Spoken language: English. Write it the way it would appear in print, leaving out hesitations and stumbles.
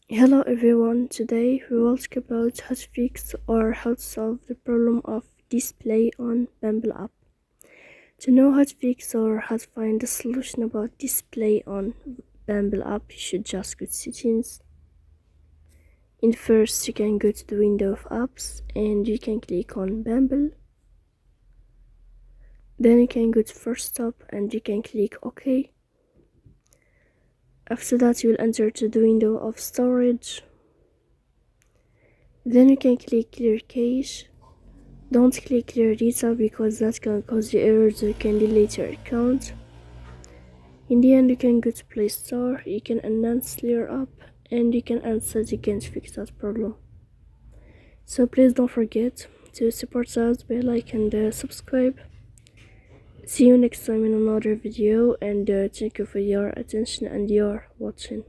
Hello everyone, today we will talk about how to fix or how to solve the problem of display on Bumble app. To know how to fix or how to find a solution about display on Bumble app, you should just go to settings. In first, you can go to the window of apps and you can click on Bumble. Then you can go to first stop and you can click OK. After that, you will enter to the window of storage. Then you can click clear cache. Don't click clear data because that can cause you errors or can delete your account. In the end, you can go to Play Store, you can uninstall your app, and you can uninstall again to fix that problem. So please don't forget to support us by like and subscribe. See you next time in another video, and thank you for your attention and your watching.